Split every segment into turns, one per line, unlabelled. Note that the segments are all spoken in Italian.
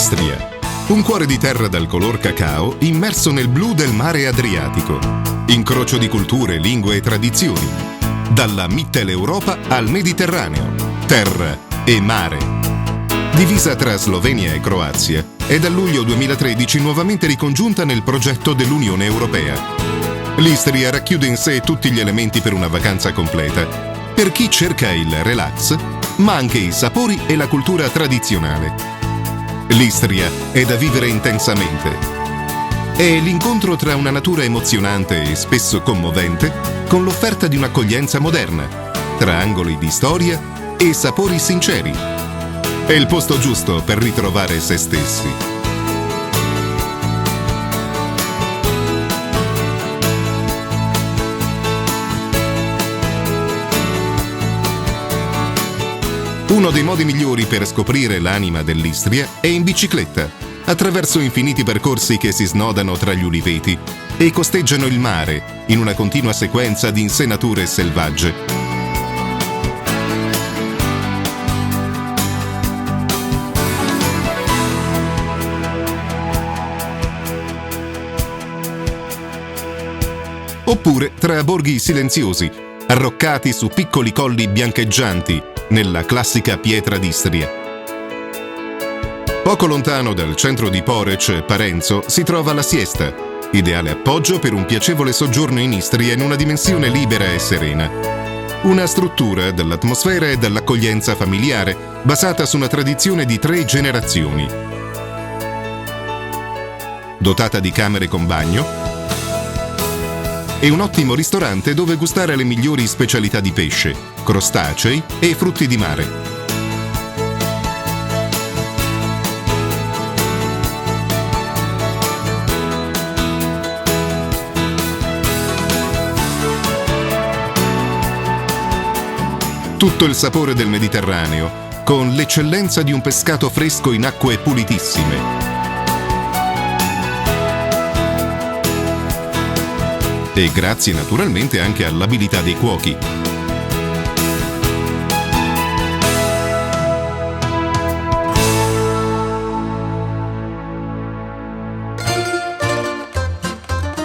Istria, un cuore di terra dal color cacao immerso nel blu del mare Adriatico. Incrocio di culture, lingue e tradizioni. Dalla Mitteleuropa al Mediterraneo. Terra e mare. Divisa tra Slovenia e Croazia, è dal luglio 2013 nuovamente ricongiunta nel progetto dell'Unione Europea. L'Istria racchiude in sé tutti gli elementi per una vacanza completa, per chi cerca il relax, ma anche i sapori e la cultura tradizionale. L'Istria è da vivere intensamente. È l'incontro tra una natura emozionante e spesso commovente con l'offerta di un'accoglienza moderna, tra angoli di storia e sapori sinceri. È il posto giusto per ritrovare se stessi. Uno dei modi migliori per scoprire l'anima dell'Istria è in bicicletta, attraverso infiniti percorsi che si snodano tra gli uliveti e costeggiano il mare in una continua sequenza di insenature selvagge. Oppure tra borghi silenziosi, arroccati su piccoli colli biancheggianti, nella classica pietra d'Istria. Poco lontano dal centro di Poreč, Parenzo, si trova la Siesta, ideale appoggio per un piacevole soggiorno in Istria in una dimensione libera e serena. Una struttura dall'atmosfera e dall'accoglienza familiare, basata su una tradizione di 3 generazioni. Dotata di camere con bagno e un ottimo ristorante dove gustare le migliori specialità di pesce, crostacei e frutti di mare. Tutto il sapore del Mediterraneo, con l'eccellenza di un pescato fresco in acque pulitissime. E grazie naturalmente anche all'abilità dei cuochi.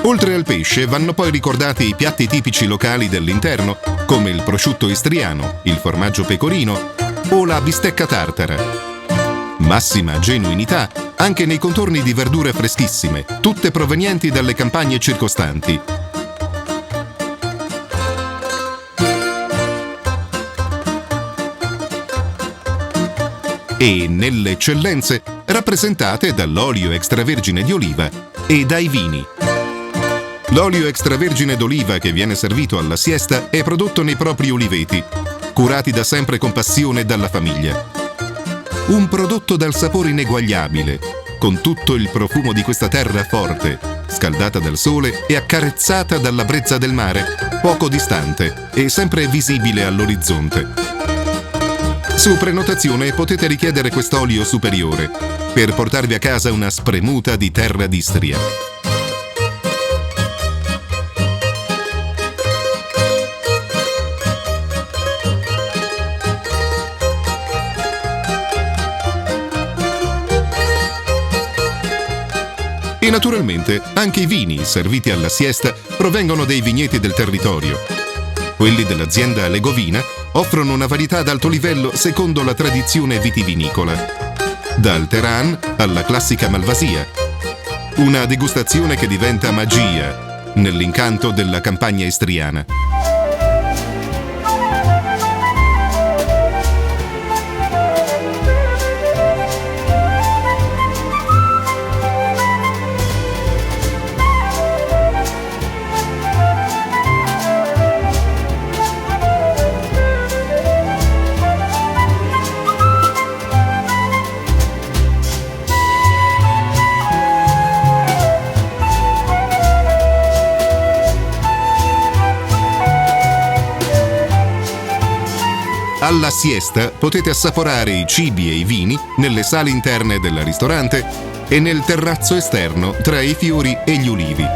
Oltre al pesce vanno poi ricordati i piatti tipici locali dell'interno, come il prosciutto istriano, il formaggio pecorino o la bistecca tartara. Massima genuinità anche nei contorni di verdure freschissime, tutte provenienti dalle campagne circostanti. E nelle eccellenze rappresentate dall'olio extravergine di oliva e dai vini. L'olio extravergine d'oliva che viene servito alla Siesta è prodotto nei propri uliveti, curati da sempre con passione dalla famiglia. Un prodotto dal sapore ineguagliabile, con tutto il profumo di questa terra forte, scaldata dal sole e accarezzata dalla brezza del mare, poco distante e sempre visibile all'orizzonte. Su prenotazione potete richiedere quest'olio superiore per portarvi a casa una spremuta di terra d'Istria. E naturalmente anche i vini serviti alla Siesta provengono dai vigneti del territorio. Quelli dell'azienda Legovina offrono una varietà ad alto livello secondo la tradizione vitivinicola. Dal Teran alla classica Malvasia. Una degustazione che diventa magia nell'incanto della campagna istriana. Alla Siesta potete assaporare i cibi e i vini nelle sale interne del ristorante e nel terrazzo esterno tra i fiori e gli ulivi.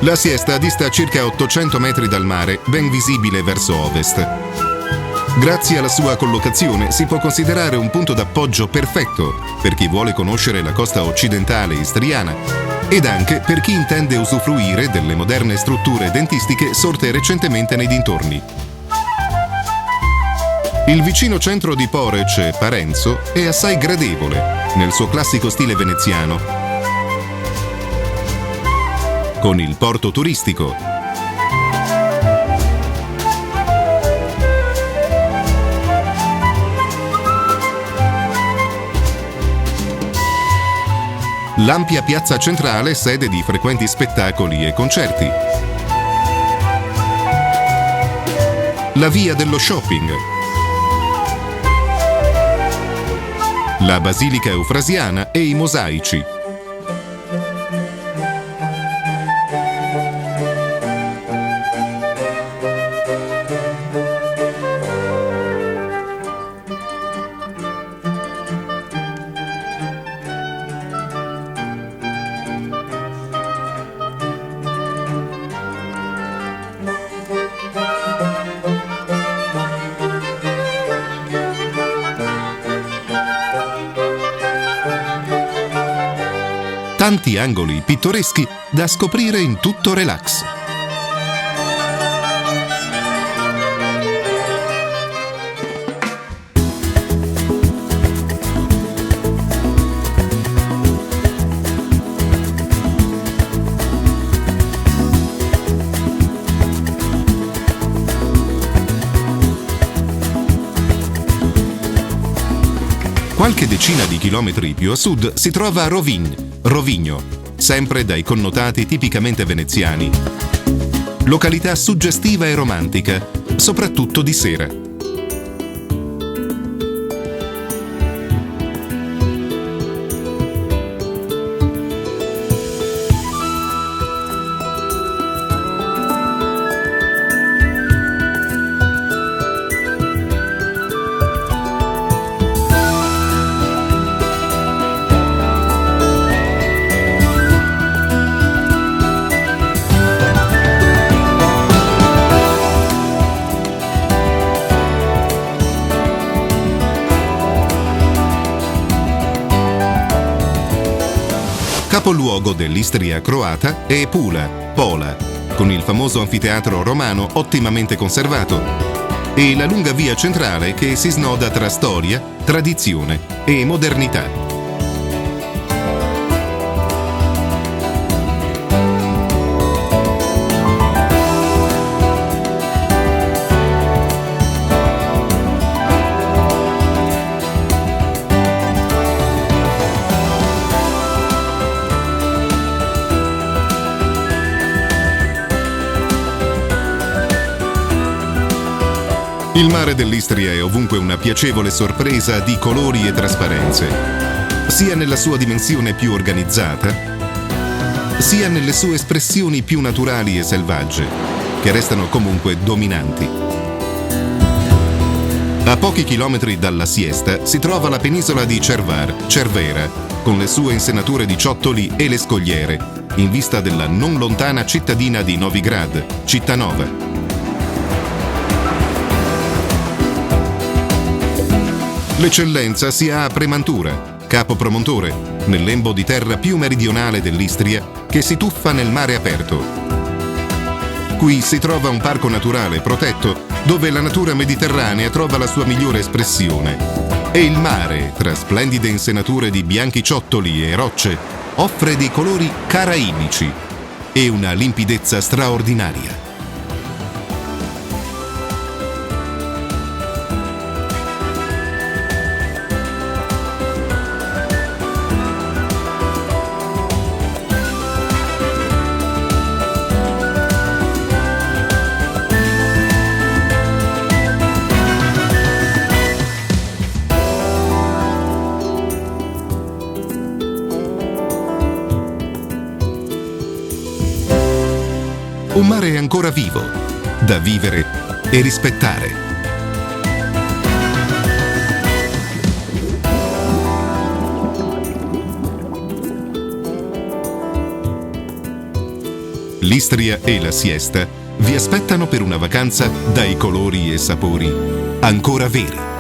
La Siesta dista circa 800 metri dal mare, ben visibile verso ovest. Grazie alla sua collocazione si può considerare un punto d'appoggio perfetto per chi vuole conoscere la costa occidentale istriana ed anche per chi intende usufruire delle moderne strutture dentistiche sorte recentemente nei dintorni. Il vicino centro di Poreč, Parenzo, è assai gradevole nel suo classico stile veneziano, con il porto turistico, l'ampia piazza centrale, sede di frequenti spettacoli e concerti, la via dello shopping, la Basilica Eufrasiana e i mosaici. Tanti angoli pittoreschi da scoprire in tutto relax. Qualche decina di chilometri più a sud si trova Rovigno, sempre dai connotati tipicamente veneziani. Località suggestiva e romantica, soprattutto di sera. Capoluogo dell'Istria croata è Pola, con il famoso anfiteatro romano ottimamente conservato e la lunga via centrale che si snoda tra storia, tradizione e modernità. Il mare dell'Istria è ovunque una piacevole sorpresa di colori e trasparenze, sia nella sua dimensione più organizzata, sia nelle sue espressioni più naturali e selvagge, che restano comunque dominanti. A pochi chilometri dalla Siesta si trova la penisola di Cervera, con le sue insenature di ciottoli e le scogliere, in vista della non lontana cittadina di Novigrad, città nova. L'eccellenza si ha a Premantura, capo promontore, nel lembo di terra più meridionale dell'Istria, che si tuffa nel mare aperto. Qui si trova un parco naturale protetto, dove la natura mediterranea trova la sua migliore espressione. E il mare, tra splendide insenature di bianchi ciottoli e rocce, offre dei colori caraibici e una limpidezza straordinaria. Un mare ancora vivo, da vivere e rispettare. l'Istria e la Siesta vi aspettano per una vacanza dai colori e sapori ancora veri.